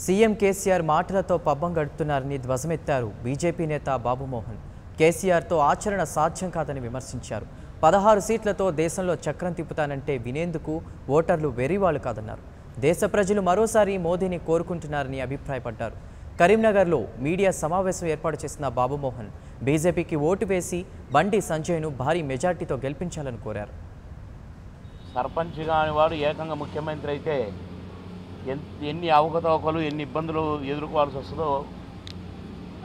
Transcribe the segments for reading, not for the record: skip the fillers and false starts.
CM KCR మాటలతో పబ్బం గడుపుతున్నారని ధ్వజమెత్తారు బీజేపీ నేత బాబు మోహన్. కేసీఆర్తో ఆచరణ సాధ్యం కాదని విమర్శించారు. 16 సీట్లతో దేశంలో చక్రం తిప్పుతానంటే వినేందుకు ఓటర్లు వెర్రివాళ్లు కాదన్నారు. దేశ ప్రజలు మరోసారి మోదీని కోరుకుంటున్నారని అభిప్రాయపడ్డారు. కరీంనగర్లో మీడియా సమావేశం ఏర్పాటు చేసిన బాబు మోహన్ బీజేపీకి ఓటు వేసి బండి సంజయ్ను భారీ మెజార్టీతో గెలిపించాలని కోరారు. సర్పంచ్ కాని వాడు ఏకంగా ముఖ్యమంత్రి అయితే ఎన్ని అవకతవకలు ఎన్ని ఇబ్బందులు ఎదుర్కోవాల్సి వస్తుందో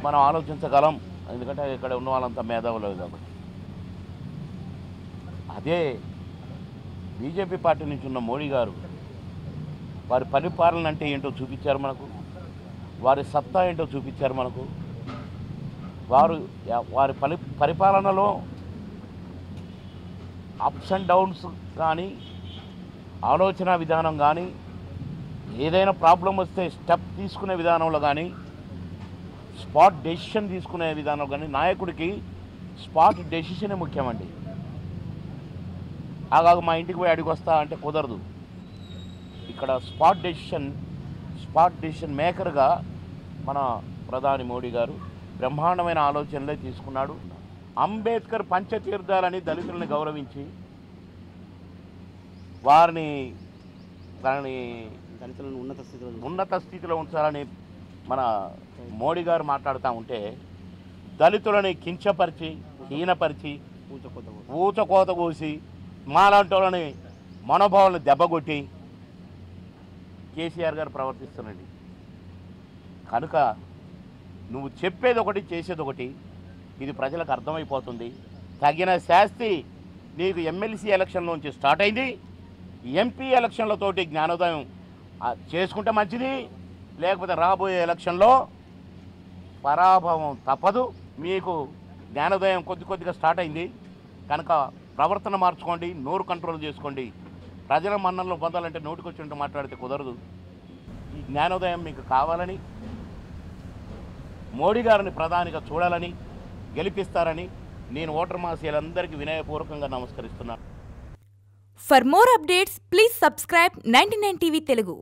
మనం ఆలోచించగలం. ఎందుకంటే ఇక్కడ ఉన్న వాళ్ళంతా మేధావులు కాబట్టి. అదే బీజేపీ పార్టీ నుంచి ఉన్న మోడీ గారు వారి పరిపాలన అంటే ఏంటో చూపించారు మనకు, వారి సత్తా ఏంటో చూపించారు మనకు. వారి పరిపాలనలో అప్స్ అండ్ డౌన్స్ కానీ, ఆలోచన విధానం కానీ, ఏదైనా ప్రాబ్లం వస్తే స్టెప్ తీసుకునే విధానంలో కానీ, స్పాట్ డెసిషన్ తీసుకునే విధానం కానీ, నాయకుడికి స్పాట్ డెసిషనే ముఖ్యమండి. అలాగ మా ఇంటికి పోయి అడిగి వస్తా అంటే కుదరదు. ఇక్కడ స్పాట్ డెసిషన్ మేకర్గా మన ప్రధాని మోడీ గారు బ్రహ్మాండమైన ఆలోచనలే తీసుకున్నాడు. అంబేద్కర్ పంచతీర్థాలని దళితులను గౌరవించి వారిని ఉన్నత స్థితిలో ఉంచాలని మన మోడీ గారు మాట్లాడుతూ ఉంటే, దళితులని కించపరిచి హీనపరిచి ఊచకోత కోసి మాలాంటి వాళ్ళని మనోభావాలను దెబ్బకొట్టి కేసీఆర్ గారు ప్రవర్తిస్తున్నాడు. కనుక నువ్వు చెప్పేది ఒకటి చేసేది ఒకటి, ఇది ప్రజలకు అర్థమైపోతుంది. తగిన శాస్తి నీకు ఎమ్మెల్సీ ఎలక్షన్లోంచి స్టార్ట్ అయింది. ఎంపీ ఎలక్షన్లతోటి జ్ఞానోదయం చేసుకుంటే మంచిది, లేకపోతే రాబోయే ఎలక్షన్లో పరాభవం తప్పదు. మీకు జ్ఞానోదయం కొద్దిగా స్టార్ట్ అయింది కనుక ప్రవర్తన మార్చుకోండి, నోరు కంట్రోల్ చేసుకోండి. ప్రజల మన్ననలు పొందాలంటే నోటికొచ్చినట్టు మాట్లాడితే కుదరదు. ఈ జ్ఞానోదయం మీకు కావాలని, మోడీ గారిని ప్రధానిగా చూడాలని, గెలిపిస్తారని నేను ఓటర్ మహాశయులందరికీ వినయపూర్వకంగా నమస్కరిస్తున్నాను. For more updates, please subscribe 99 TV Telugu.